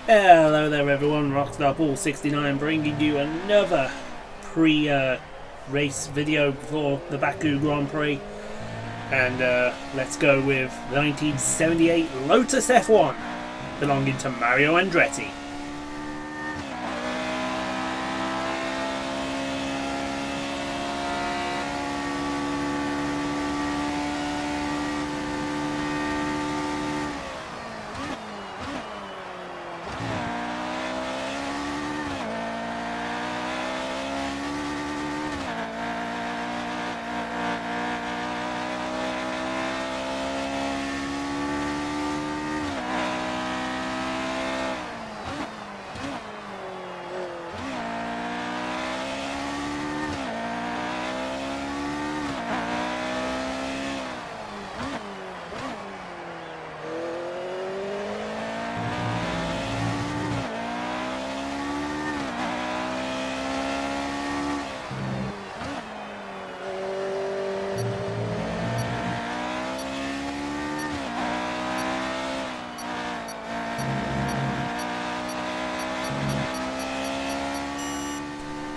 Hello there everyone, Rockstar Paul 69 bringing you another pre-race video for the Baku Grand Prix. And let's go with the 1978 Lotus F1 belonging to Mario Andretti.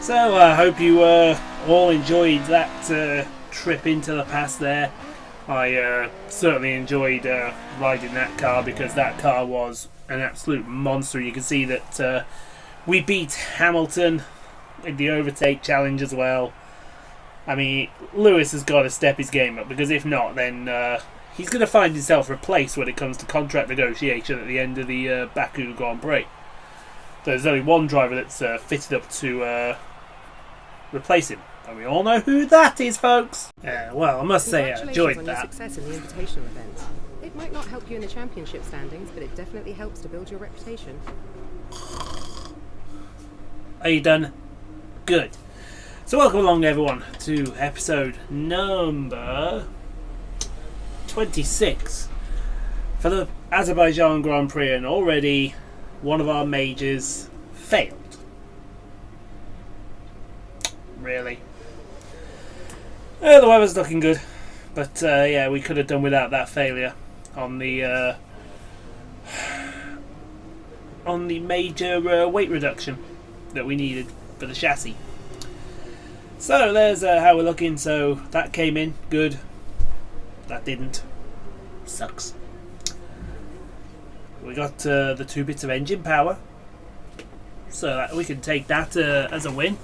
So I hope you all enjoyed that trip into the past there. I certainly enjoyed riding that car because that car was an absolute monster. You can see that we beat Hamilton in the overtake challenge as well. I mean, Lewis has got to step his game up because if not, then he's going to find himself replaced when it comes to contract negotiation at the end of the Baku Grand Prix. There's only one driver that's fitted up to replace him, and we all know who that is, folks. Well, I must say I enjoyed that. Congratulations on your success in the invitational event. It might not help you in the championship standings, but it definitely helps to build your reputation. Are you done? Good. So welcome along everyone to episode number 26 for the Azerbaijan Grand Prix, and already one of our majors failed. Really. The weather's looking good, but yeah, we could have done without that failure on the major weight reduction that we needed for the chassis. So there's how we're looking. So that came in good. That didn't. Sucks. We got the 2 bits of engine power, so that we can take that as a win.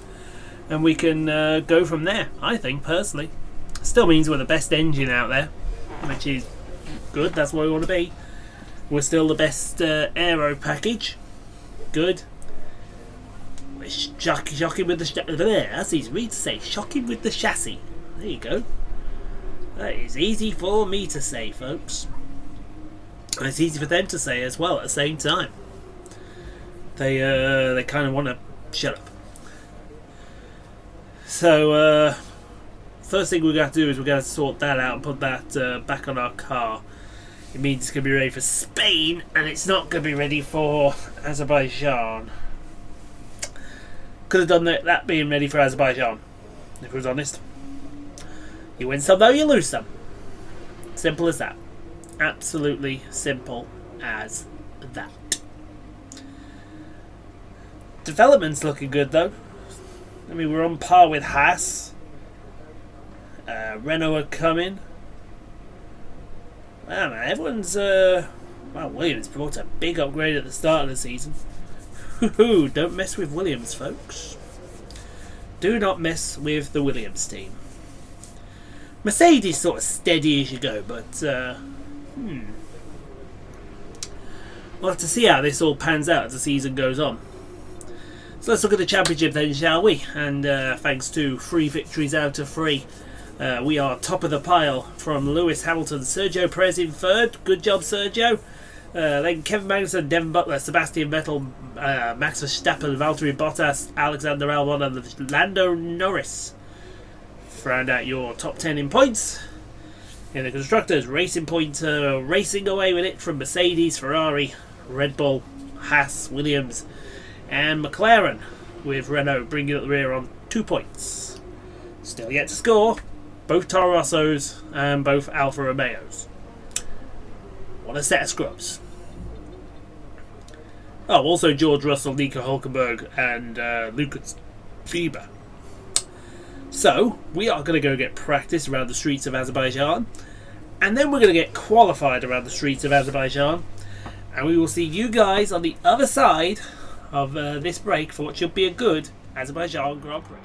And we can go from there, I think, personally. Still means we're the best engine out there, which is good. That's where we want to be. We're still the best aero package. Good. We're shocking with the that's easy for me to say. Shocking with the chassis. There you go. That is easy for me to say, folks. And it's easy for them to say as well at the same time. They kind of want to shut up. So, first thing we're going to do is we're going to sort that out and put that back on our car. It means it's going to be ready for Spain, and it's not going to be ready for Azerbaijan. Could have done that being ready for Azerbaijan, if I was honest. You win some though, you lose some. Simple as that. Absolutely simple as that. Development's looking good though. I mean, we're on par with Haas. Renault are coming. Wow, man, everyone's... Wow, Williams brought a big upgrade at the start of the season. Don't mess with Williams, folks. Do not mess with the Williams team. Mercedes sort of steady as you go, but... We'll have to see how this all pans out as the season goes on. So let's look at the championship then, shall we? And thanks to 3 victories out of 3, we are top of the pile from Lewis Hamilton, Sergio Perez in 3rd. Good job, Sergio. Then Kevin Magnussen, Devin Butler, Sebastian Vettel, Max Verstappen, Valtteri Bottas, Alexander Albon and Lando Norris. Round out your top 10 in points. In the Constructors, Racing Point racing away with it from Mercedes, Ferrari, Red Bull, Haas, Williams and McLaren, with Renault bringing up the rear on 2 points. Still yet to score, both Toro Rossos and both Alfa Romeos. What a set of scrubs. Oh, also George Russell, Nico Hülkenberg, and Lucas Fieber. So, we are going to go get practice around the streets of Azerbaijan, and then we're going to get qualified around the streets of Azerbaijan, and we will see you guys on the other side of this break for what should be a good Azerbaijan Grand Prix.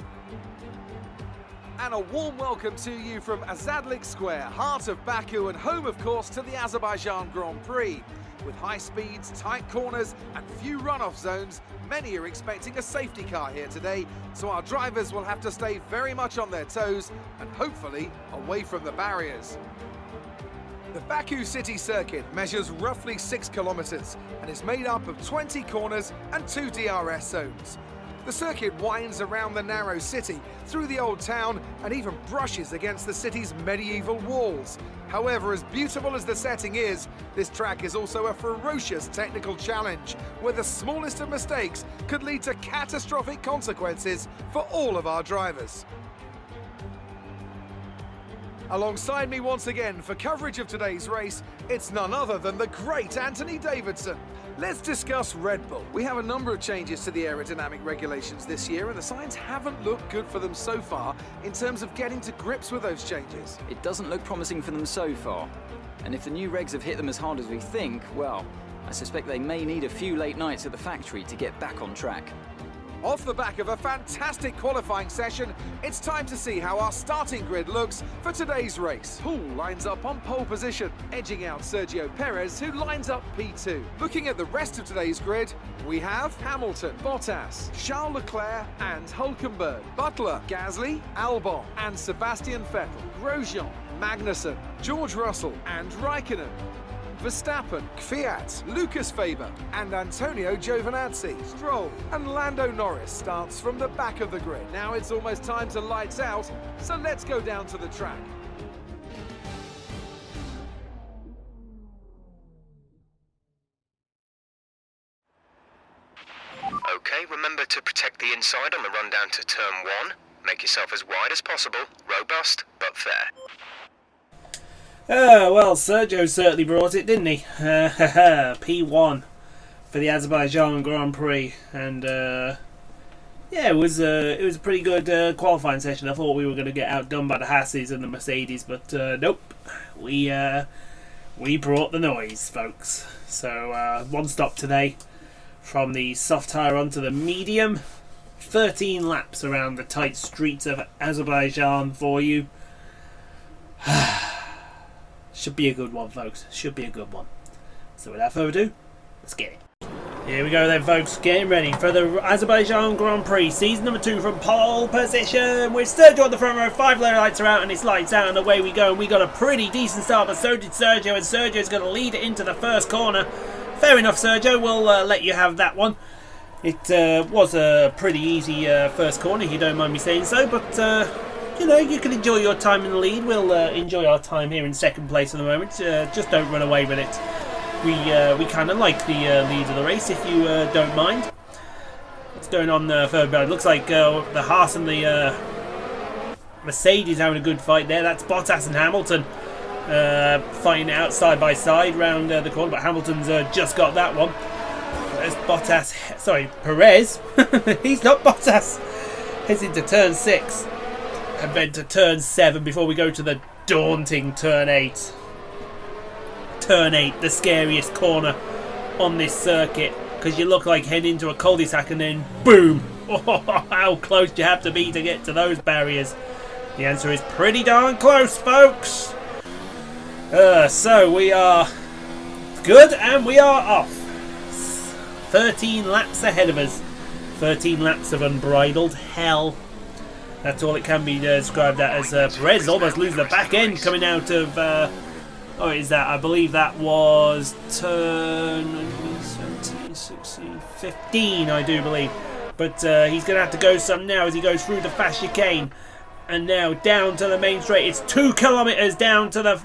And a warm welcome to you from Azadlik Square, heart of Baku and home, of course, to the Azerbaijan Grand Prix. With high speeds, tight corners and few runoff zones, many are expecting a safety car here today, so our drivers will have to stay very much on their toes and hopefully away from the barriers. The Baku City circuit measures roughly 6 kilometres and is made up of 20 corners and 2 DRS zones. The circuit winds around the narrow city, through the old town, and even brushes against the city's medieval walls. However, as beautiful as the setting is, this track is also a ferocious technical challenge, where the smallest of mistakes could lead to catastrophic consequences for all of our drivers. Alongside me once again for coverage of today's race, it's none other than the great Anthony Davidson. Let's discuss Red Bull. We have a number of changes to the aerodynamic regulations this year, and the signs haven't looked good for them so far in terms of getting to grips with those changes. It doesn't look promising for them so far. And if the new regs have hit them as hard as we think, well, I suspect they may need a few late nights at the factory to get back on track. Off the back of a fantastic qualifying session, it's time to see how our starting grid looks for today's race. Paul lines up on pole position, edging out Sergio Perez, who lines up P2. Looking at the rest of today's grid, we have Hamilton, Bottas, Charles Leclerc and Hülkenberg, Butler, Gasly, Albon and Sebastian Vettel, Grosjean, Magnussen, George Russell and Raikkonen, Verstappen, Kvyat, Lucas Faber and Antonio Giovinazzi. Stroll and Lando Norris starts from the back of the grid. Now it's almost time to lights out, so let's go down to the track. Okay, remember to protect the inside on the run down to turn 1. Make yourself as wide as possible, robust but fair. Well, Sergio certainly brought it, didn't he? P1 for the Azerbaijan Grand Prix, and yeah, it was a pretty good qualifying session. I thought we were going to get outdone by the Hasses and the Mercedes, but nope, we brought the noise, folks. So one stop today from the soft tyre onto the medium. 13 laps around the tight streets of Azerbaijan for you. Should be a good one, folks. Should be a good one. So without further ado, let's get it. Here we go then, folks. Getting ready for the Azerbaijan Grand Prix, season number 2 from pole position. With Sergio on the front row, 5 low lights are out and it's lights out and away we go. And we got a pretty decent start, but so did Sergio. And Sergio's going to lead it into the first corner. Fair enough, Sergio. We'll let you have that one. It was a pretty easy first corner, if you don't mind me saying so. But you know, you can enjoy your time in the lead. We'll enjoy our time here in second place at the moment. Just don't run away with it. We kind of like the lead of the race, if you don't mind. What's going on further back? It looks like the Haas and the Mercedes having a good fight there. That's Bottas and Hamilton fighting out side by side round the corner, but Hamilton's just got that one. There's Bottas. Sorry, Perez. He's not Bottas. Heads into turn 6. And then to turn 7 before we go to the daunting turn 8. Turn 8, the scariest corner on this circuit, because you look like heading into a cul-de-sac and then boom! Oh, how close do you have to be to get to those barriers? The answer is pretty darn close, folks. So we are good and we are off. 13 laps ahead of us. 13 laps of unbridled hell. That's all it can be described as. Perez almost losing the back end coming out of... oh, is that? I believe that was turn 17, 16, 15, I do believe. But he's going to have to go some now as he goes through the fast chicane. And now down to the main straight. It's 2 kilometres down to the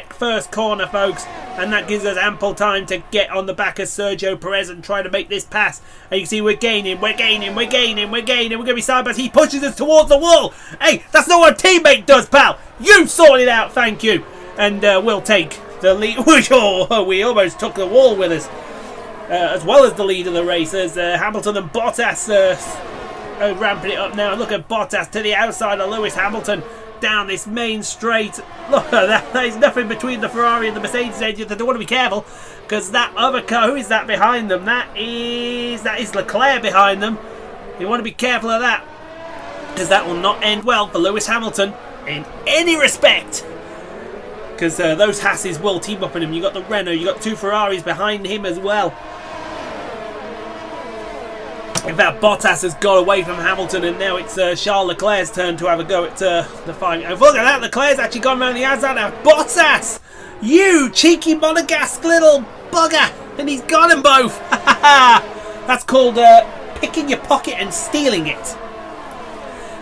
first corner, folks, and that gives us ample time to get on the back of Sergio Perez and try to make this pass. And you can see we're gaining. We're going to be side by side. He pushes us towards the wall. Hey, that's not what a teammate does, pal. You sorted it out, thank you. And we'll take the lead. We almost took the wall with us. as well as the lead of the race, as Hamilton and Bottas ramping it up now. Look at Bottas to the outside of Lewis Hamilton down this main straight. Look at that. There's nothing between the Ferrari and the Mercedes engine. They want to be careful because that other car, who is that behind them? That is Leclerc behind them. You want to be careful of that because that will not end well for Lewis Hamilton in any respect. Because those Hasses will team up in him. You got the Renault, you got 2 Ferraris behind him as well. In fact, Bottas has got away from Hamilton, and now it's Charles Leclerc's turn to have a go at the fight. And look at that, Leclerc's actually gone around the outside now. Bottas! You cheeky Monegasque little bugger! And he's got them both! That's called picking your pocket and stealing it.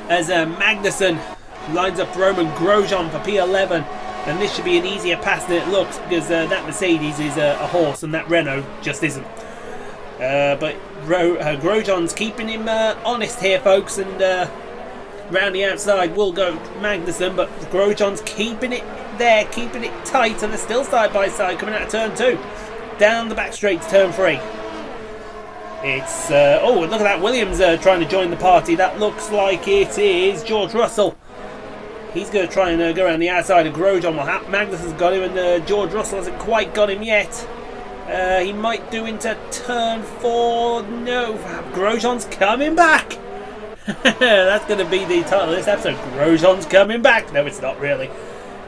As Magnussen lines up Roman Grosjean for P11. And this should be an easier pass than it looks, because that Mercedes is a horse and that Renault just isn't. But Grosjean's keeping him honest here, folks, and round the outside will go Magnussen, but Grosjean's keeping it there, keeping it tight, and they're still side by side coming out of turn 2. Down the back straight to turn 3. It's oh, look at that, Williams trying to join the party. That looks like it is George Russell. He's going to try and go around the outside of Grosjean. Well, Magnussen's got him, and George Russell hasn't quite got him yet. He might do into turn 4. No, Grosjean's coming back. That's going to be the title of this episode. Grosjean's coming back. No, it's not really.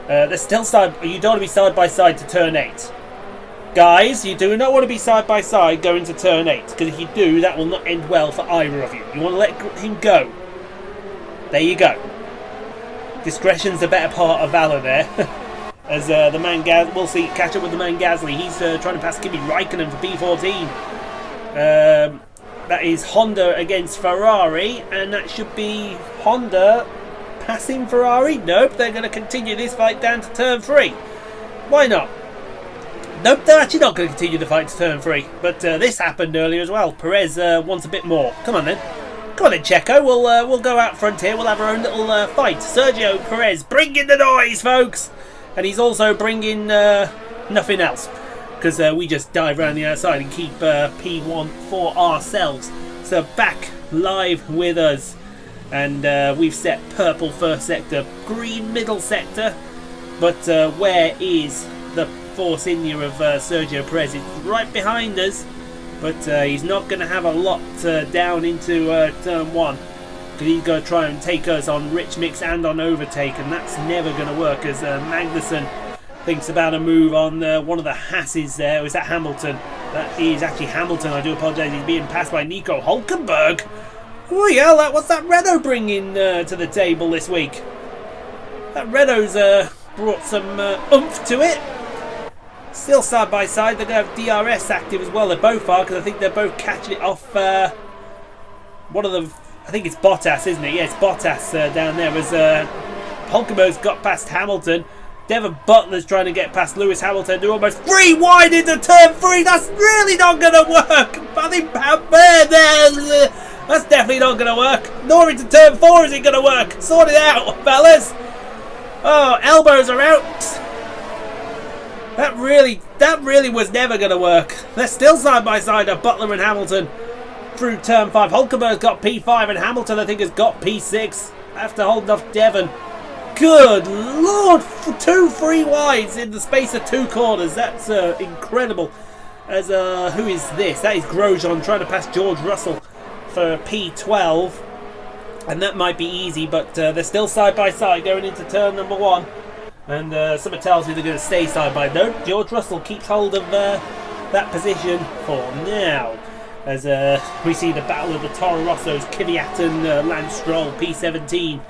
They're still side. You don't want to be side by side to turn 8. Guys, you do not want to be side by side going to turn 8. Because if you do, that will not end well for either of you. You want to let him go. There you go. Discretion's the better part of valor there. As the man we'll see, catch up with the man Gasly. He's trying to pass Kimi Raikkonen for P14. That is Honda against Ferrari, and that should be Honda passing Ferrari. Nope, they're going to continue this fight down to turn 3. Why not? Nope, they're actually not going to continue the fight to turn 3. But this happened earlier as well. Perez wants a bit more. Come on then. Come on then, Checo. We'll go out front here. We'll have our own little fight. Sergio Perez, bring in the noise, folks. And he's also bringing nothing else. Because we just dive around the outside and keep P1 for ourselves. So back live with us. And we've set purple first sector, green middle sector. But where is the Force India of Sergio Perez? It's right behind us. But he's not going to have a lot down into turn 1. Because he's going to try and take us on rich mix and on overtake. And that's never going to work, as Magnussen thinks about a move on one of the Hasses there. Or is that Hamilton? That is actually Hamilton. I do apologise. He's being passed by Nico Hülkenberg. Oh yeah, what's that Renault bringing to the table this week? That Renault's brought some oomph to it. Still side by side. They're going to have DRS active as well. They both are, because I think they're both catching it off one of them. I think it's Bottas, isn't it? Yeah, it's Bottas down there. As Hülkenberg's got past Hamilton. Devon Butler's trying to get past Lewis Hamilton. They're almost 3 wide into turn 3. That's really not going to work. That's definitely not going to work. Nor into turn 4 is it going to work. Sort it out, fellas. Oh, elbows are out. That really was never going to work. They're still side by side of Butler and Hamilton through turn 5. Hülkenberg's got P5 and Hamilton, I think, has got P6 after holding off Devon. Good lord, 2 free wides in the space of 2 corners. That's incredible. As who is this? That is Grosjean trying to pass George Russell for P12. And that might be easy, but they're still side by side going into turn number 1. And something tells me they're going to stay side by. No, George Russell keeps hold of that position for now. As we see the battle of the Toro Rossos, Kvyat and Lance Stroll, P17.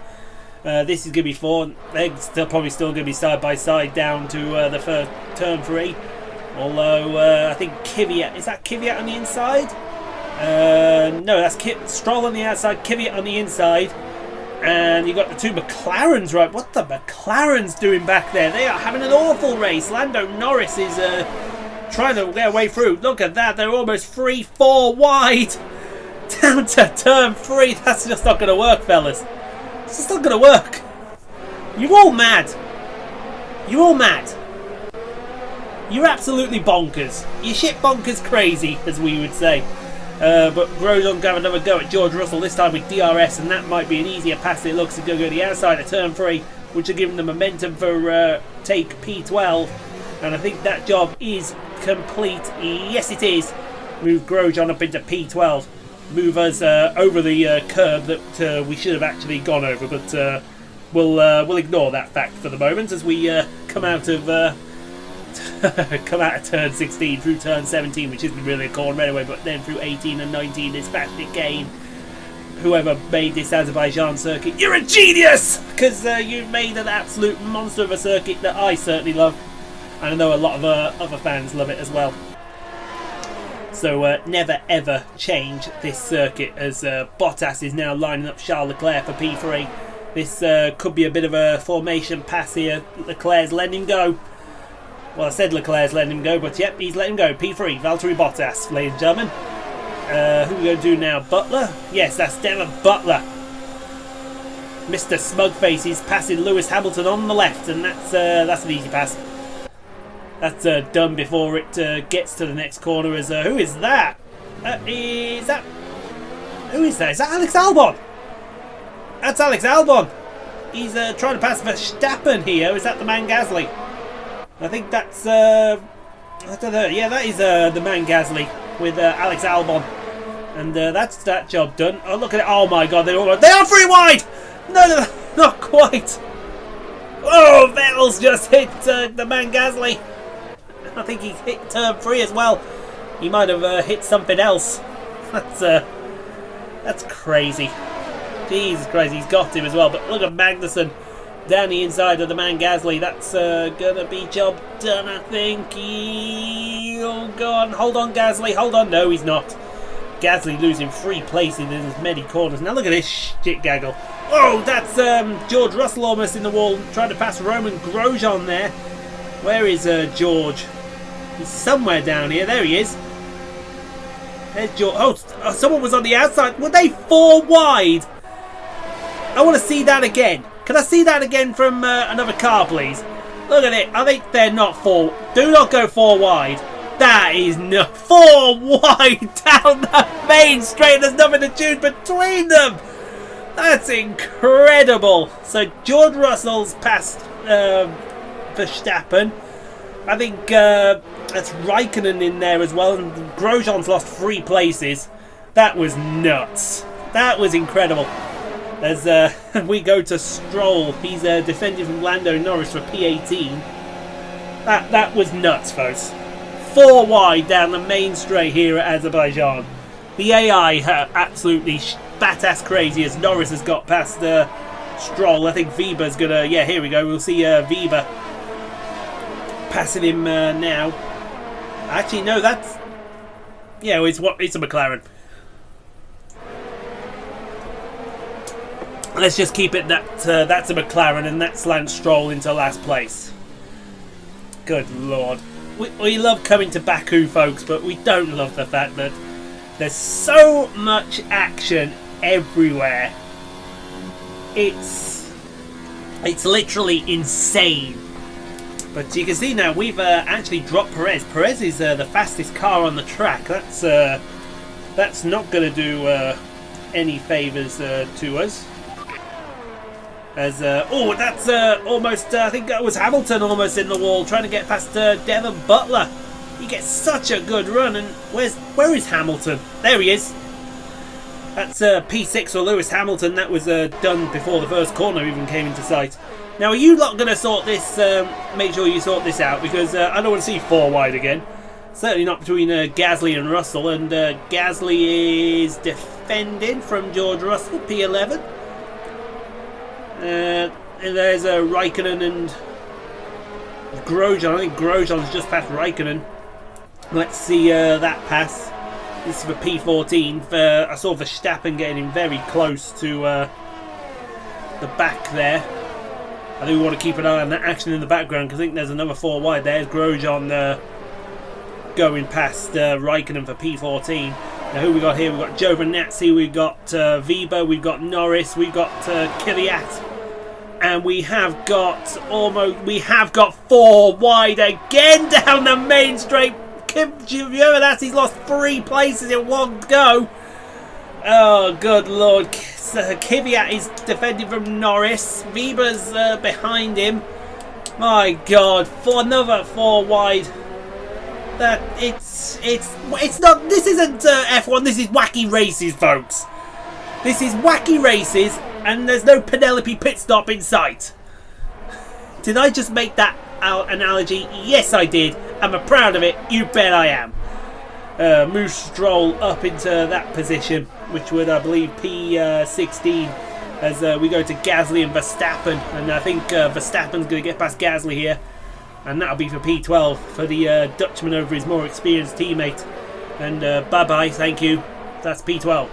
This is going to be 4. They're probably still going to be side by side down to the first turn 3. Although I think Kvyat, is that Kvyat on the inside? No, that's Stroll on the outside, Kvyat on the inside. And you've got the 2 McLarens, right? What the McLarens doing back there? They are having an awful race. Lando Norris is trying to get way through. Look at that. They're almost 3-4 wide. Down to turn 3. That's just not going to work, fellas. It's just not going to work. You're all mad. You're all mad. You're absolutely bonkers. You're shit bonkers crazy, as we would say. But Grosjean got another go at George Russell, this time with DRS, and that might be an easier pass it looks to go to the outside of turn 3, which will give them the momentum for take P12. And I think that job is complete. Yes, it is. Move Grosjean up into P12. Move us over the curb that we should have actually gone over, but we'll ignore that fact for the moment as we come out of turn 16 through turn 17, which isn't really a corner anyway, but then through 18 and 19 is fast again. Whoever made this Azerbaijan circuit, you're a genius! Because you've made an absolute monster of a circuit that I certainly love. And I know a lot of other fans love it as well. So never ever change this circuit, as Bottas is now lining up Charles Leclerc for P3. This could be a bit of a formation pass here. Leclerc's letting him go. Well, I said Leclerc's letting him go, but yep, he's letting him go. P3, Valtteri Bottas, ladies and gentlemen. Who are we going to do now? Butler? Yes, that's Devon Butler. Mr. Smugface is passing Lewis Hamilton on the left, and that's an easy pass. That's done before it gets to the next corner. As who is that? Who is that? Is that Alex Albon? That's Alex Albon. He's trying to pass Verstappen here. Is that the man Gasly? I think that's I don't know. Yeah, that is the man Gasly with Alex Albon, and that's that job done. Oh, look at it! Oh my God, they are 3 wide. No, not quite. Oh, Vettel's just hit the man Gasly. I think he's hit turn 3 as well. He might have hit something else. That's crazy. Jesus Christ, he's got him as well. But look at Magnussen down the inside of the man Gasly. That's gonna be job done, I think. Oh, go on, hold on, Gasly, hold on. No, he's not. Gasly losing 3 places in as many corners. Now look at this shit gaggle. Oh, that's George Russell almost in the wall, trying to pass Roman Grosjean there. Where is George? He's somewhere down here. There he is. There's George. Oh, someone was on the outside. Were they 4 wide? I want to see that again. Can I see that again from another car, please? Look at it. I think they're not 4. Do not go 4 wide. That is not 4 wide down the main straight. There's nothing to choose between them. That's incredible. So George Russell's passed Verstappen. I think that's Raikkonen in there as well. And Grosjean's lost 3 places. That was nuts. That was incredible. As we go to Stroll, he's defending from Lando Norris for P18. That was nuts, folks. 4 wide down the main straight here at Azerbaijan. The AI absolutely badass crazy as Norris has got past Stroll. I think Weber's gonna. Yeah, here we go. We'll see Weber passing him now. Actually, no, that's. Yeah, it's a McLaren. Let's just keep it that that's a McLaren and that's Lance Stroll into last place. Good Lord. We love coming to Baku, folks, but we don't love the fact that there's so much action everywhere. It's literally insane. But you can see now we've actually dropped Perez. Perez is the fastest car on the track. That's not going to do any favours to us. As that's almost. I think that was Hamilton almost in the wall, trying to get past Devon Butler. He gets such a good run, and where is Hamilton? There he is. That's P6 for Lewis Hamilton. That was done before the first corner even came into sight. Now, are you lot going to sort this? Make sure you sort this out, because I don't want to see 4 wide again. Certainly not between Gasly and Russell. And Gasly is defending from George Russell, P11. And there's Raikkonen and Grosjean. I think Grosjean's just past Raikkonen. Let's see that pass. This is for P14. I saw Verstappen getting in very close to the back there. I think we want to keep an eye on that action in the background, because I think there's another 4 wide. There's Grosjean going past Raikkonen for P14. Now who we got here? We've got Giovinazzi, we've got Weber, we've got Norris, we've got Kvyat And we have got 4 wide again down the main straight. Giovinassi's lost 3 places in one go. Oh, good lord. Kvyat is defending from Norris. Weber's behind him. My god, for another 4 wide. That it's not. This isn't F1. This is wacky races, folks. This is wacky races, and there's no Penelope pit stop in sight. Did I just make that analogy? Yes, I did. I'm proud of it. You bet I am. Moose Stroll up into that position, which would, I believe, P16, as we go to Gasly and Verstappen. And I think Verstappen's going to get past Gasly here. And that'll be for P12, for the Dutchman over his more experienced teammate. And bye-bye, thank you. That's P12.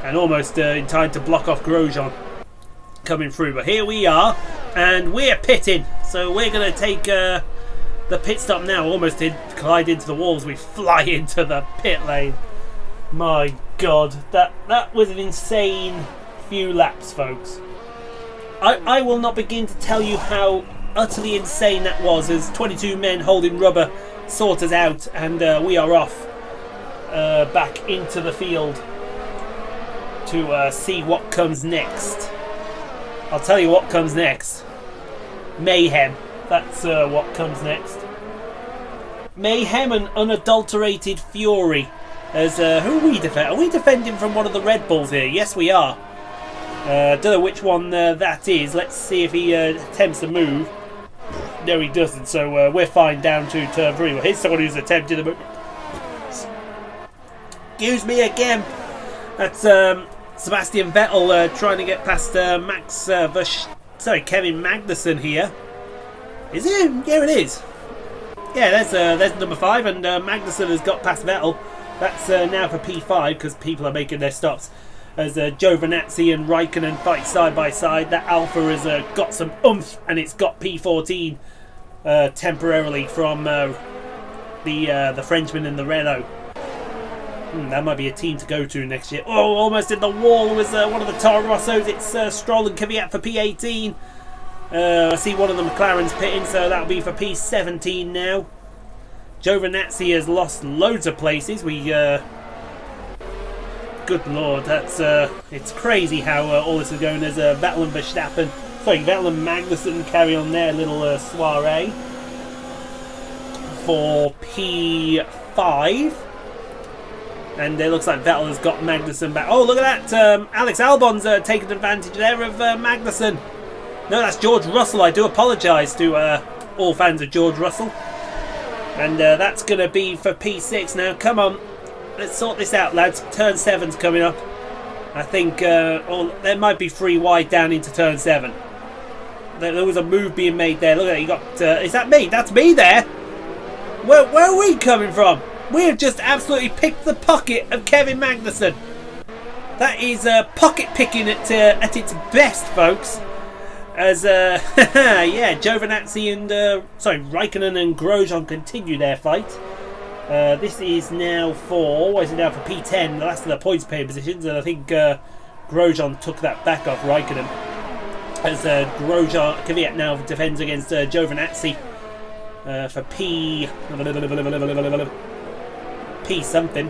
And almost in time to block off Grosjean coming through. But here we are, and we're pitting. So we're going to take the pit stop now. Almost did collide into the walls. We fly into the pit lane. My god, that was an insane few laps, folks. I will not begin to tell you how utterly insane that was, as 22 men holding rubber sort us out, and we are off back into the field to see what comes next. I'll tell you what comes next. Mayhem. That's what comes next. Mayhem and unadulterated fury. As who are we defending? Are we defending from one of the Red Bulls here? Yes, we are. Don't know which one that is. Let's see if he attempts to move. No, he doesn't. So we're fine down to turn 3. Well, here's someone who's attempted to move. Excuse me again. That's Sebastian Vettel trying to get past Kevin Magnussen here. Is it? Yeah, it is. Yeah, there's number 5, and Magnussen has got past Vettel. That's now for P5, because people are making their stops. As Giovinazzi and Raikkonen fight side by side. That Alpha has got some oomph, and it's got P14 temporarily from the Frenchman in the Renault. That might be a team to go to next year. Oh, almost in the wall was one of the Toro Rossos. It's Stroll and Kvyat for P18. I see one of the McLarens pitting, so that'll be for P17 now. Giovinazzi has lost loads of places. Good lord, that's it's crazy how all this is going. There's Vettel and Verstappen. Sorry, Vettel and Magnussen carry on their little soiree for P5. And it looks like Vettel has got Magnussen back. Oh, look at that. Alex Albon's taking advantage there of Magnussen. No, that's George Russell. I do apologise to all fans of George Russell. And that's going to be for P6 now. Come on. Let's sort this out, lads. Turn 7's coming up. I think there might be 3 wide down into turn 7. There was a move being made there. Look at that. You got. Is that me? That's me there. Where are we coming from? We have just absolutely picked the pocket of Kevin Magnussen. That is pocket picking at its best, folks. As yeah, Giovinazzi and Raikkonen and Grosjean continue their fight. This is now for P10, the last of the points paying positions, and I think Grosjean took that back off Raikkonen. As Kvyat now defends against Giovinazzi for P something,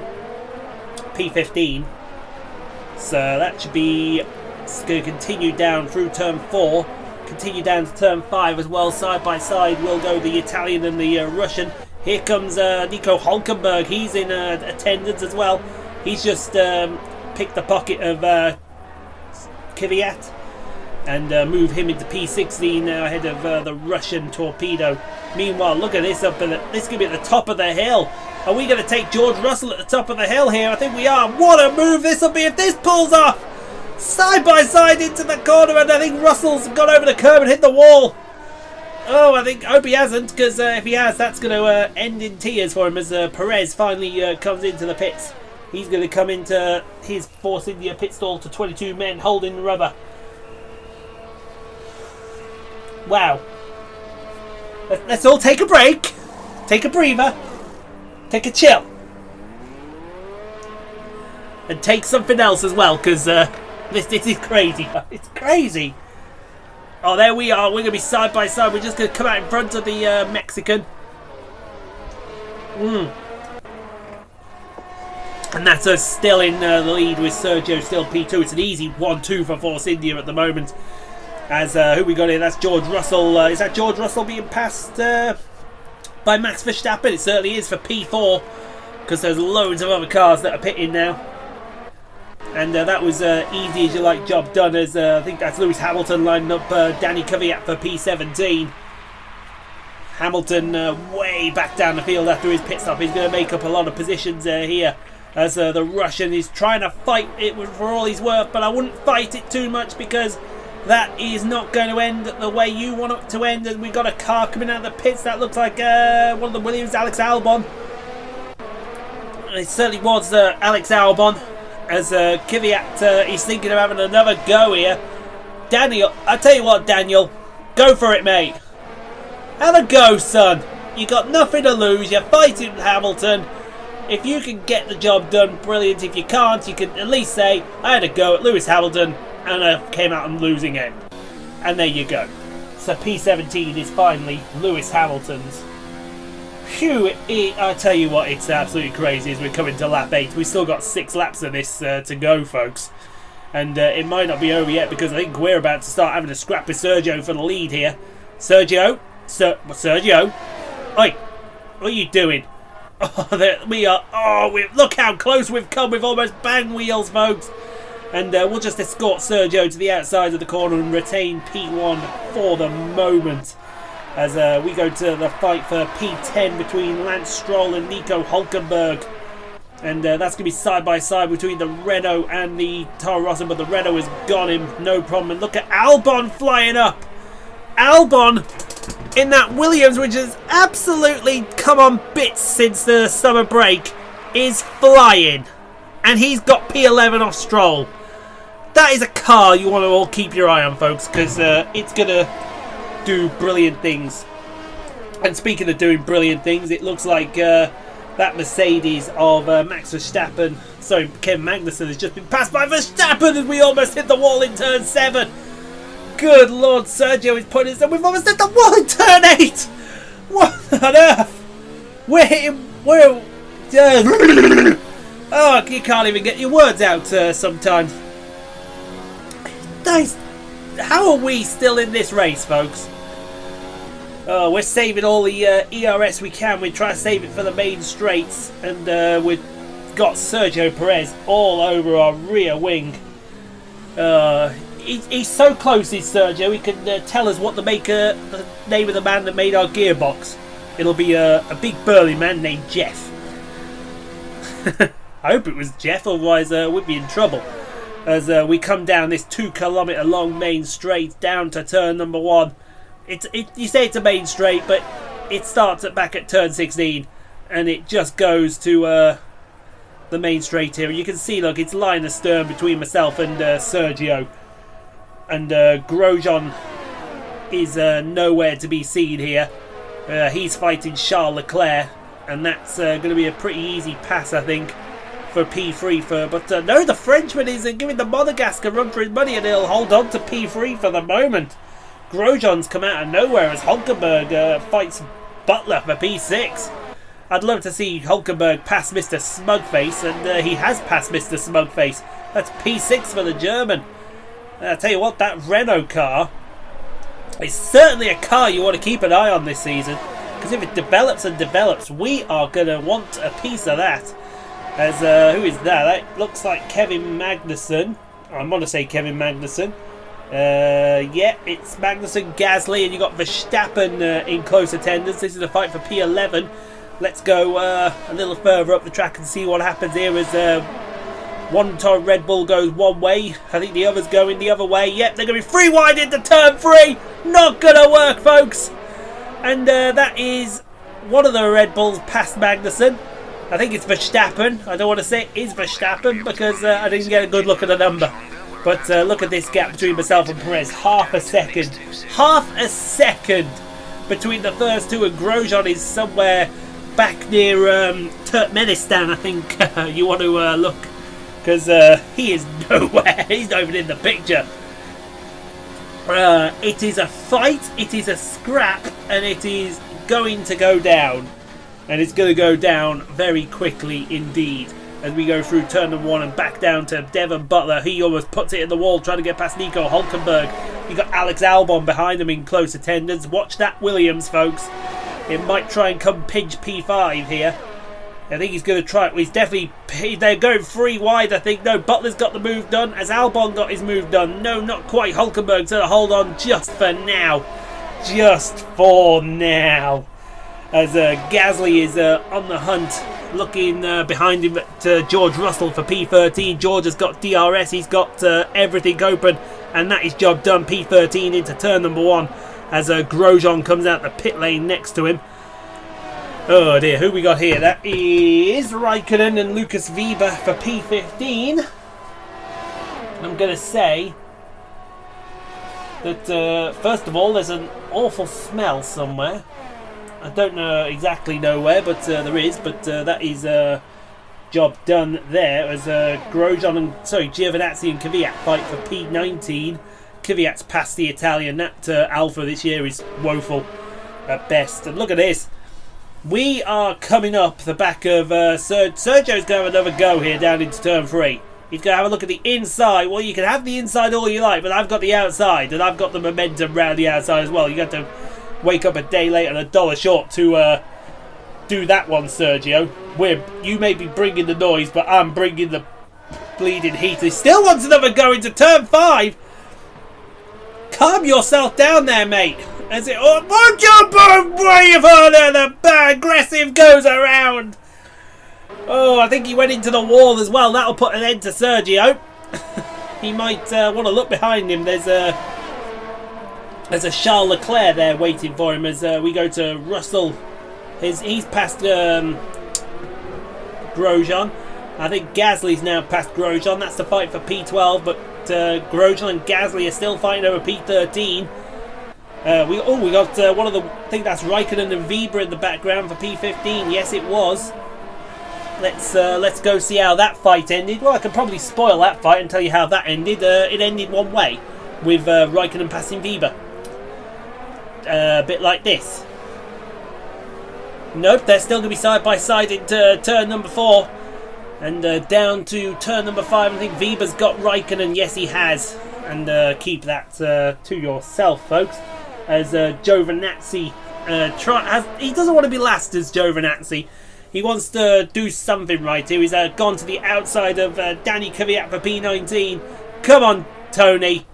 P15. So that should be going to continue down through turn 4, continue down to turn 5 as well. Side by side will go the Italian and the Russian. Here comes Nico Hülkenberg. He's in attendance as well. He's just picked the pocket of Kvyat and move him into P16 now ahead of the Russian Torpedo. Meanwhile, look at this this could be at the top of the hill. Are we going to take George Russell at the top of the hill here? I think we are. What a move this will be if this pulls off! Side by side into the corner, and I think Russell's gone over the curb and hit the wall. Oh, I hope he hasn't, because if he has, that's going to end in tears for him as Perez finally comes into the pits. He's going to come into his Force India pit stall to 22 men holding the rubber. Wow. Let's all take a break. Take a breather. Take a chill. And take something else as well, because this is crazy. It's crazy. Oh, there we are. We're going to be side by side. We're just going to come out in front of the Mexican. And that's us still in the lead with Sergio still P2. It's an easy 1-2 for Force India at the moment. As who we got here? That's George Russell. Is that George Russell being passed by Max Verstappen? It certainly is for P4, because there's loads of other cars that are pitting now. And that was easy as you like job done, as I think that's Lewis Hamilton lining up Danny Kvyat for P17. Hamilton way back down the field after his pit stop. He's going to make up a lot of positions here, as the Russian is trying to fight it for all he's worth, but I wouldn't fight it too much, because that is not going to end the way you want it to end. And we've got a car coming out of the pits that looks like one of the Williams, Alex Albon. It certainly was Alex Albon, as Kvyat is thinking of having another go here. Daniel, I tell you what, Daniel, go for it, mate. Have a go, son. You got nothing to lose. You're fighting Hamilton. If you can get the job done, brilliant. If you can't, you can at least say, I had a go at Lewis Hamilton and I came out on losing end. And there you go. So P17 is finally Lewis Hamilton's. Phew, I tell you what, it's absolutely crazy as we're coming to lap 8. We've still got 6 laps of this to go, folks. And it might not be over yet, because I think we're about to start having a scrap with Sergio for the lead here. Sergio? Sergio? Oi, what are you doing? Oh, there we are. Oh, look how close we've come. We've almost banged wheels, folks. And we'll just escort Sergio to the outside of the corner and retain P1 for the moment, as we go to the fight for P10 between Lance Stroll and Nico Hülkenberg. And that's going to be side by side between the Renault and the Toro Rosso, but the Renault has got him, no problem. And look at Albon flying up. Albon in that Williams, which has absolutely come on bits since the summer break, is flying. And he's got P11 off Stroll. That is a car you want to all keep your eye on, folks, because it's going to do brilliant things. And speaking of doing brilliant things, it looks like that Mercedes of Max Verstappen, sorry, Kevin Magnussen, has just been passed by Verstappen, and we almost hit the wall in turn 7. Good Lord, Sergio is putting us, and we've almost hit the wall in turn 8. What on earth? We're hitting, oh, you can't even get your words out sometimes. Nice. How are we still in this race, folks? We're saving all the ERS we can. We try to save it for the main straights, and we've got Sergio Perez all over our rear wing. He's so close, is Sergio. He can tell us what the name of the man that made our gearbox. It'll be a big burly man named Jeff. I hope it was Jeff, otherwise we'd be in trouble. As we come down this 2-kilometre long main straight down to turn number 1. You say it's a main straight, but it starts back at turn 16, and it just goes to the main straight here. You can see, look, it's line astern between myself and Sergio, and Grosjean is nowhere to be seen here. He's fighting Charles Leclerc, and that's going to be a pretty easy pass, I think, for P3. But no, the Frenchman is giving the Monegasque a run for his money, and he'll hold on to P3 for the moment. Grosjean's come out of nowhere as Hülkenberg fights Butler for P6. I'd love to see Hülkenberg pass Mr. Smugface, and he has passed Mr. Smugface. That's P6 for the German. I'll tell you what, that Renault car is certainly a car you want to keep an eye on this season, because if it develops and develops, we are going to want a piece of that. As who is that? That looks like Kevin Magnussen. I want to say Kevin Magnussen. Yeah, it's Magnussen, Gasly, and you got Verstappen in close attendance. This is a fight for P11. Let's go a little further up the track and see what happens here as one time Red Bull goes one way. I think the other's going the other way. Yep, they're going to be free wide into turn 3. Not going to work, folks. And that is one of the Red Bulls past Magnussen. I think it's Verstappen. I don't want to say it is Verstappen because I didn't get a good look at the number. But look at this gap between myself and Perez. Half a second. Half a second between the first two, and Grosjean is somewhere back near Turkmenistan, I think you want to look. Because he is nowhere. He's not even in the picture. It is a fight, it is a scrap, and it is going to go down. And it's going to go down very quickly indeed. As we go through turn number 1 and back down to Devon Butler. He almost puts it in the wall trying to get past Nico Hulkenberg. You got Alex Albon behind him in close attendance. Watch that Williams, folks. It might try and come pinch P5 here. I think he's going to try it. He's definitely... They're going 3 wide, I think. No, Butler's got the move done. Has Albon got his move done? No, not quite. Hulkenberg's going to hold on just for now. Just for now. As Gasly is on the hunt, looking behind him at George Russell for P13. George has got DRS, he's got everything open, and that is job done. P13 into turn number 1 as Grosjean comes out the pit lane next to him. Oh dear, who we got here? That is Raikkonen and Lucas Weber for P15. I'm going to say that first of all, there's an awful smell somewhere. I don't exactly know where, but there is. But that is job done there as Grosjean and Giovinazzi and Kvyat fight for P19. Kvyat's past the Italian. That Alpha this year is woeful at best. And look at this. We are coming up the back of Sergio's going to have another go here down into turn 3. He's going to have a look at the inside. Well, you can have the inside all you like, but I've got the outside, and I've got the momentum round the outside as well. You got to wake up a day late and $1 short to do that one, Sergio. You may be bringing the noise, but I'm bringing the bleeding heat. He still wants another go into turn 5. Calm yourself down there, mate. As it, won't you brave on the aggressive goes around. Oh, I think he went into the wall as well. That'll put an end to Sergio. He might want to look behind him. There's a Charles Leclerc there waiting for him as we go to Russell. He's past Grosjean. I think Gasly's now past Grosjean. That's the fight for P12, but Grosjean and Gasly are still fighting over P13. We got one of the... I think that's Raikkonen and Weber in the background for P15. Yes, it was. Let's go see how that fight ended. Well, I can probably spoil that fight and tell you how that ended. It ended one way, with Raikkonen passing Weber. A bit like this. Nope, they're still going to be side by side into turn number 4. And down to turn number 5. I think Weber's got Raikkonen. Yes, he has. And keep that to yourself, folks. As Giovinazzi he doesn't want to be last as Giovinazzi. He wants to do something right here. He's gone to the outside of Danny Kvyat for P19. Come on, Tony.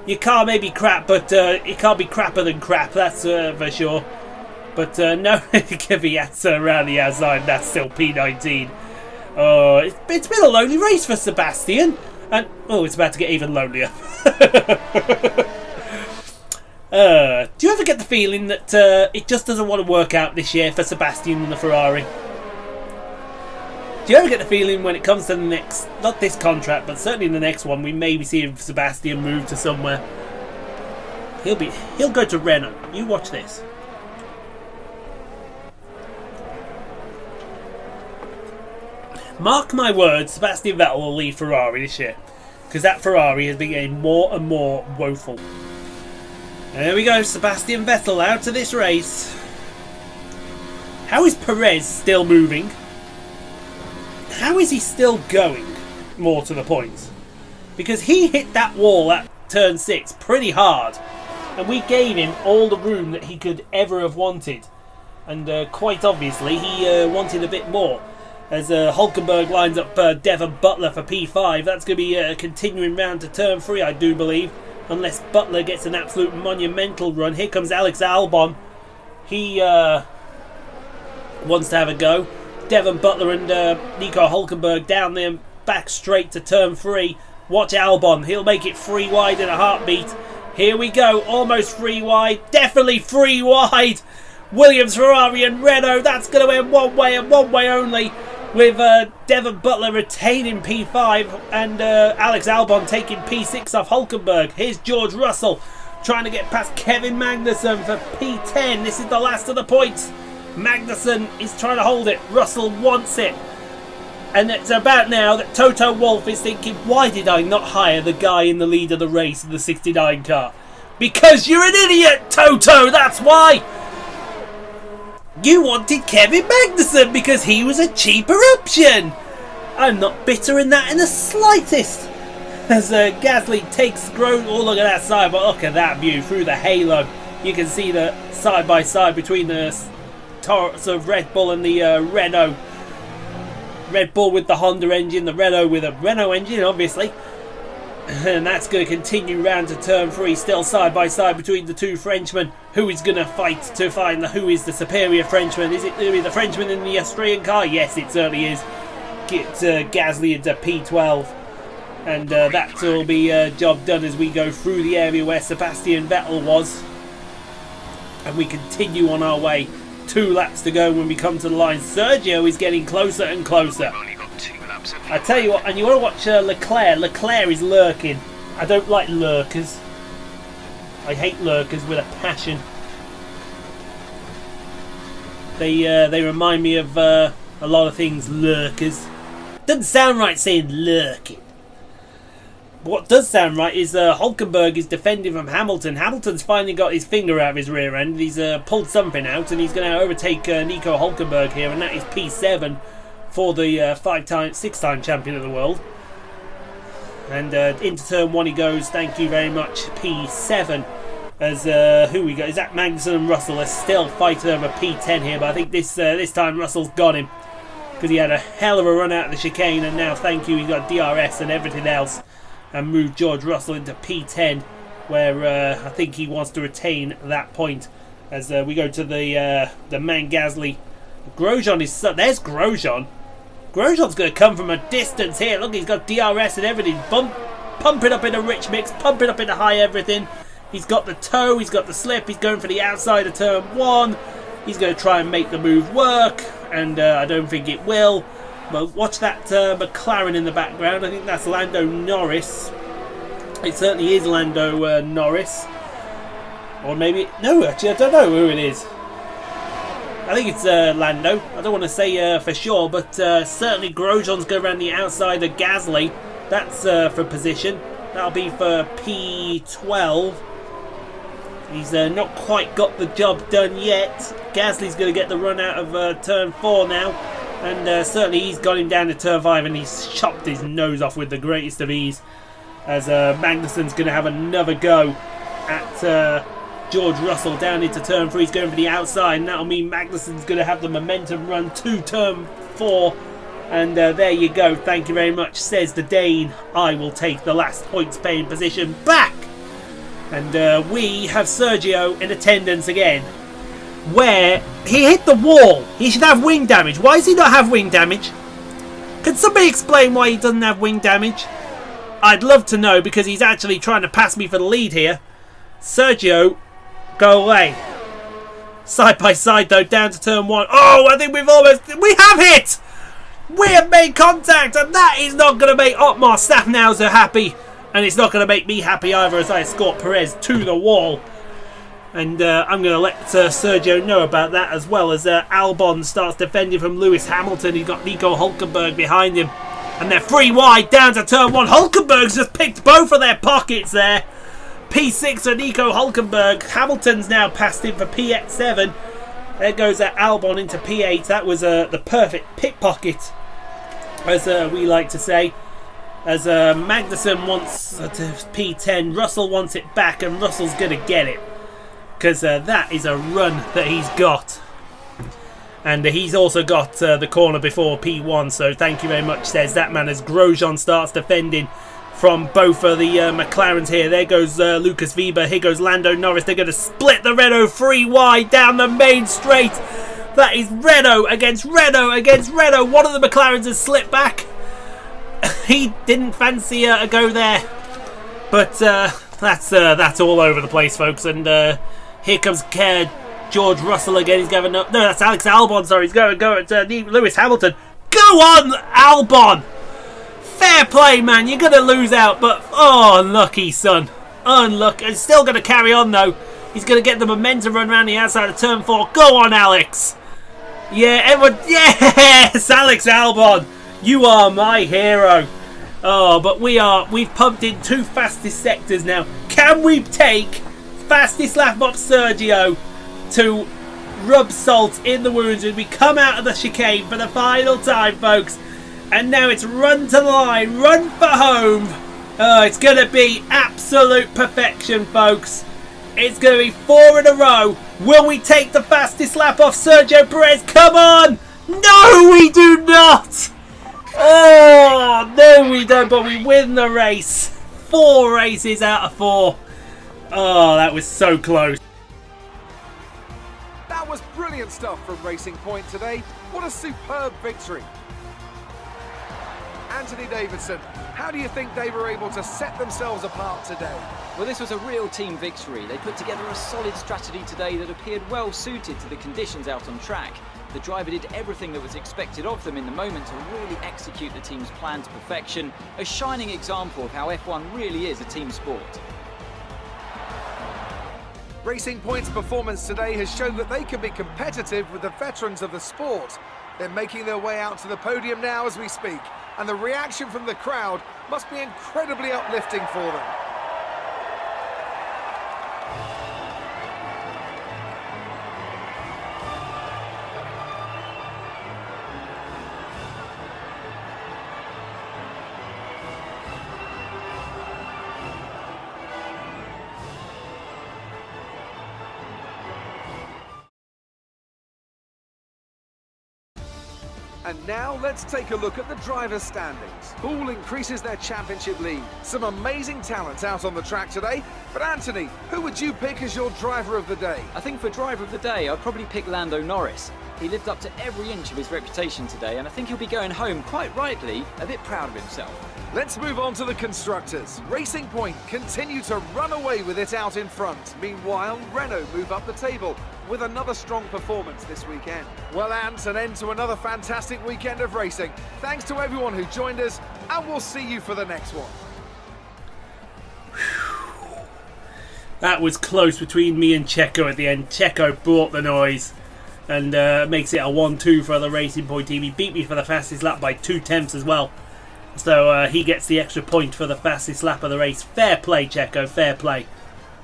Your car may be crap, but it can't be crapper than crap, that's for sure. But no, Kvyat's around the outside. That's still P19. Oh, it's been a lonely race for Sebastian. And it's about to get even lonelier. Do you ever get the feeling that it just doesn't want to work out this year for Sebastian and the Ferrari? Do you ever get the feeling when it comes to the next, not this contract, but certainly in the next one, we may be seeing Sebastian move to somewhere? He'll go to Renault. You watch this. Mark my words, Sebastian Vettel will leave Ferrari this year, because that Ferrari has been getting more and more woeful. And there we go, Sebastian Vettel out of this race. How is Perez still moving? How is he still going? More to the point, because he hit that wall at turn 6 pretty hard, and we gave him all the room that he could ever have wanted, and quite obviously he wanted a bit more. As Hulkenberg lines up Devon Butler for P5. That's going to be continuing round to turn 3, I do believe. Unless Butler gets an absolute monumental run. Here comes Alex Albon. He wants to have a go. Devon Butler and Nico Hulkenberg down there, back straight to turn 3. Watch Albon. He'll make it 3 wide in a heartbeat. Here we go. Almost 3 wide. Definitely 3 wide. Williams, Ferrari and Renault. That's going to end one way and one way only. With Devon Butler retaining P5 and Alex Albon taking P6 off Hulkenberg. Here's George Russell trying to get past Kevin Magnussen for P10. This is the last of the points. Magnussen is trying to hold it. Russell wants it. And it's about now that Toto Wolff is thinking, why did I not hire the guy in the lead of the race in the 69 car? Because you're an idiot, Toto, that's why! You wanted Kevin Magnussen because he was a cheaper option! I'm not bitter in that in the slightest! As Gasly takes Grosjean, oh look at that side, but look at that view through the halo. You can see the side by side between the Taurus of Red Bull and the Renault. Red Bull with the Honda engine, the Renault with a Renault engine obviously. And that's going to continue round to turn 3, still side by side between the two Frenchmen. Who is going to fight to find who is the superior Frenchman? Is it going to be the Frenchman in the Austrian car? Yes, it certainly is. Get Gasly into P12. And that will be job done as we go through the area where Sebastian Vettel was. And we continue on our way. 2 laps to go when we come to the line. Sergio is getting closer and closer. I tell you what, and you want to watch Leclerc. Leclerc is lurking. I don't like lurkers. I hate lurkers with a passion. They remind me of a lot of things. Lurkers. Doesn't sound right saying lurking. What does sound right is Hülkenberg is defending from Hamilton. Hamilton's finally got his finger out of his rear end. He's pulled something out and he's going to overtake Nico Hülkenberg here, and that is P7 for the 6-time champion of the world. And into turn 1 he goes, thank you very much, P7. As who we got? Is that Magnussen and Russell are still fighting over P10 here, but I think this time Russell's got him. Because he had a hell of a run out of the chicane, and now thank you, he's got DRS and everything else. And moved George Russell into P10, where I think he wants to retain that point. As we go to the man Gasly. Grosjean is... There's Grosjean. Grosjean's going to come from a distance here. Look, he's got DRS and everything. Pump it up in a rich mix. Pump it up in a high everything. He's got the toe. He's got the slip. He's going for the outside of turn 1. He's going to try and make the move work. And I don't think it will. But watch that McLaren in the background. I think that's Lando Norris. It certainly is Lando Norris. Or maybe... No, actually, I don't know who it is. I think it's Lando. I don't want to say for sure, but certainly Grosjean's going around the outside of Gasly. That's for position. That'll be for P12. He's not quite got the job done yet. Gasly's going to get the run out of turn 4 now. And certainly he's got him down to turn 5 and he's chopped his nose off with the greatest of ease. As Magnussen's going to have another go at George Russell down into turn 3. He's going for the outside, and that'll mean Magnussen's going to have the momentum run to turn 4. And there you go. Thank you very much, says the Dane. I will take the last points paying position back. And we have Sergio in attendance again, where he hit the wall. He should have wing damage. Why does he not have wing damage? Can somebody explain why he doesn't have wing damage? I'd love to know, because he's actually trying to pass me for the lead here. Sergio, go away. Side by side though, down to turn 1. Oh, I think we have hit! We have made contact, and that is not going to make Otmar Safnauer happy. And it's not going to make me happy either, as I escort Perez to the wall. And I'm going to let Sergio know about that, as well as Albon starts defending from Lewis Hamilton. He's got Nico Hülkenberg behind him. And they're 3 wide down to turn 1. Hülkenberg's just picked both of their pockets there. P6 for Nico Hülkenberg. Hamilton's now passed him for P7. There goes Albon into P8. That was the perfect pickpocket, as we like to say. As Magnussen wants to P10. Russell wants it back, and Russell's going to get it. Because that is a run that he's got. And he's also got the corner before P1. So thank you very much, says that man, as Grosjean starts defending from both of the McLarens here. There goes Lucas Weber. Here goes Lando Norris. They're going to split the Renault 3 wide down the main straight. That is Renault against Renault against Renault. One of the McLarens has slipped back. He didn't fancy a go there. But that's all over the place, folks. And here comes George Russell again. He's going no, that's Alex Albon. Sorry, he's going to go at Lewis Hamilton. Go on, Albon. Fair play, man. You're going to lose out, but oh, unlucky, son. Unlucky. He's still going to carry on, though. He's going to get the momentum run around the outside of turn 4. Go on, Alex. Yeah, everyone. Yes, Alex Albon. You are my hero. Oh, but we've pumped in 2 fastest sectors now. Can we take fastest lap up Sergio to rub salt in the wounds as we come out of the chicane for the final time, folks. And now it's run to the line, run for home. Oh, it's going to be absolute perfection, folks. It's going to be 4 in a row. Will we take the fastest lap off Sergio Perez? Come on! No, we do not! Oh, no, we don't, but we win the race. 4 races out of 4. Oh, that was so close. That was brilliant stuff from Racing Point today. What a superb victory. Anthony Davidson, how do you think they were able to set themselves apart today? Well, this was a real team victory. They put together a solid strategy today that appeared well suited to the conditions out on track. The driver did everything that was expected of them in the moment to really execute the team's plan to perfection. A shining example of how F1 really is a team sport. Racing Point's performance today has shown that they can be competitive with the veterans of the sport. They're making their way out to the podium now as we speak, and the reaction from the crowd must be incredibly uplifting for them. And now let's take a look at the driver's standings. Poole increases their championship lead. Some amazing talents out on the track today. But Anthony, who would you pick as your driver of the day? I think for driver of the day, I'd probably pick Lando Norris. He lived up to every inch of his reputation today, and I think he'll be going home, quite rightly, a bit proud of himself. Let's move on to the constructors. Racing Point continue to run away with it out in front. Meanwhile, Renault move up the table with another strong performance this weekend. Well, Ant, an end to another fantastic weekend of racing. Thanks to everyone who joined us, and we'll see you for the next one. That was close between me and Checo at the end. Checo brought the noise and makes it a 1-2 for the Racing Point team. He beat me for the fastest lap by 2/10 as well. So he gets the extra point for the fastest lap of the race. Fair play, Checo, fair play.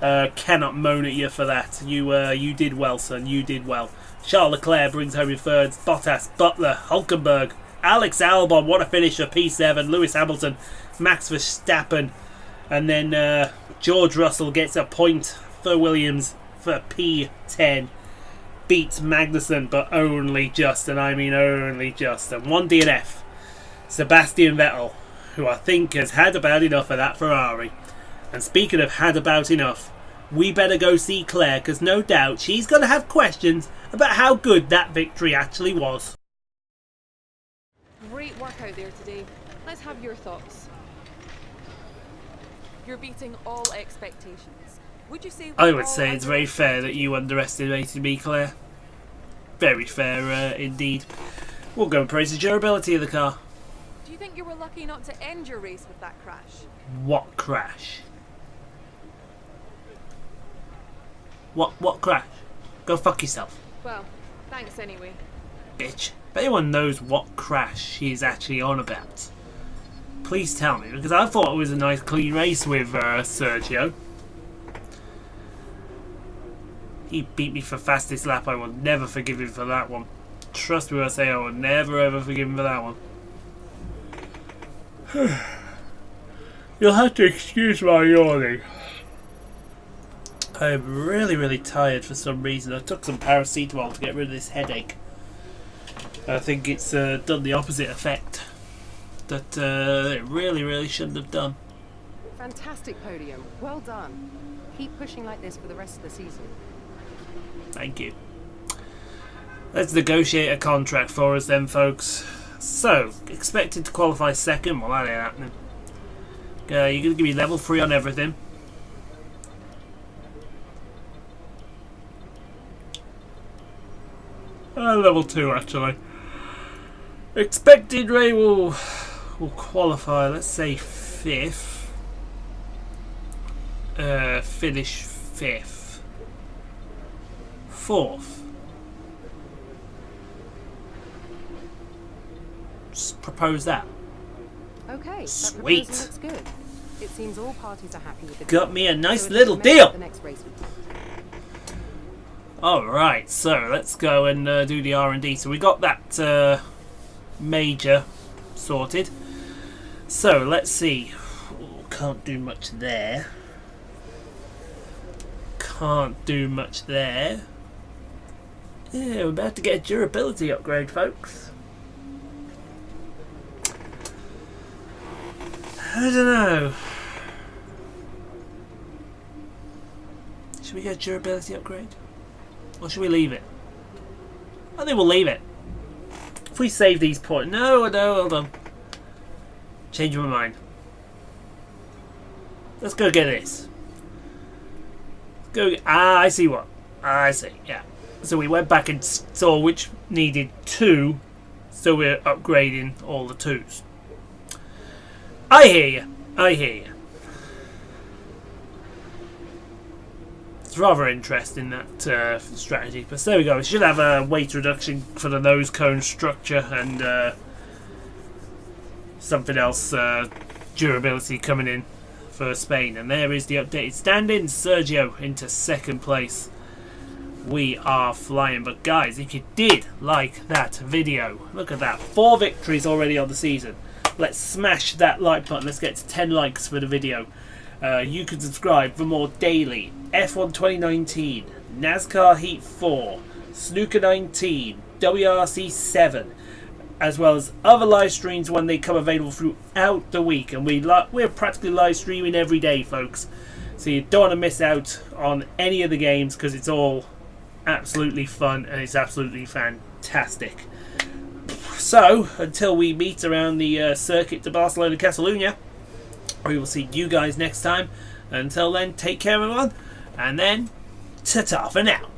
Cannot moan at you for that. You did well, son. You did well. Charles Leclerc brings home in thirds. Bottas, Butler, Hulkenberg, Alex Albon. What a finish for P7. Lewis Hamilton, Max Verstappen, and then George Russell gets a point for Williams for P10. Beats Magnussen, but only just, and I mean only just. And 1 DNF. Sebastian Vettel, who I think has had about enough of that Ferrari. And speaking of had about enough, we better go see Claire, because no doubt she's going to have questions about how good that victory actually was. Great work out there today. Let's have your thoughts. You're beating all expectations. Would you say? I would say it's very fair that you underestimated me, Claire. Very fair indeed. We'll go and praise the durability of the car. Do you think you were lucky not to end your race with that crash? What crash? What crash? Go fuck yourself. Well, thanks anyway. Bitch. If anyone knows what crash she's actually on about, please tell me, because I thought it was a nice clean race with Sergio. He beat me for fastest lap. I will never forgive him for that one. Trust me when I say I will never ever forgive him for that one. You'll have to excuse my yawning. I'm really tired for some reason. I took some paracetamol to get rid of this headache. I think it's done the opposite effect that it really shouldn't have done. Fantastic podium. Well done. Keep pushing like this for the rest of the season. Thank you. Let's negotiate a contract for us then, folks. So, expected to qualify second. Well, that ain't happening. You're going to give me level 3 on everything. Level 2, actually. Expected Ray will qualify, let's say 5th. Finish 5th. 4th. Just propose that. Okay, Sweet. that proposal looks good. It seems all parties are happy with the Got deal. me a nice So little it deal. the next race week. Alright, so let's go and do the R&D. So we got that major sorted. So let's see. Oh, can't do much there. Can't do much there. Yeah, we're about to get a durability upgrade, folks. I don't know. Should we get a durability upgrade? Or should we leave it? I think we'll leave it. If we save these points... No, hold on. Change my mind. Let's go get this. Go. I see what. I see, yeah. So we went back and saw which needed 2, so we're upgrading all the 2s. I hear you. It's rather interesting, that strategy. But there we go. We should have a weight reduction for the nose cone structure and something else, durability coming in for Spain. And there is the updated standings. Sergio into 2nd place. We are flying. But guys, if you did like that video, look at that, 4 victories already on the season. Let's smash that like button. Let's get to 10 likes for the video. You can subscribe for more daily F1 2019, NASCAR Heat 4, Snooker 19, WRC 7, as well as other live streams when they come available throughout the week. And we're practically live streaming every day, folks. So you don't want to miss out on any of the games, because it's all absolutely fun and it's absolutely fantastic. So, until we meet around the circuit to Barcelona, Catalunya, we will see you guys next time. Until then, take care everyone, and then ta-ta for now.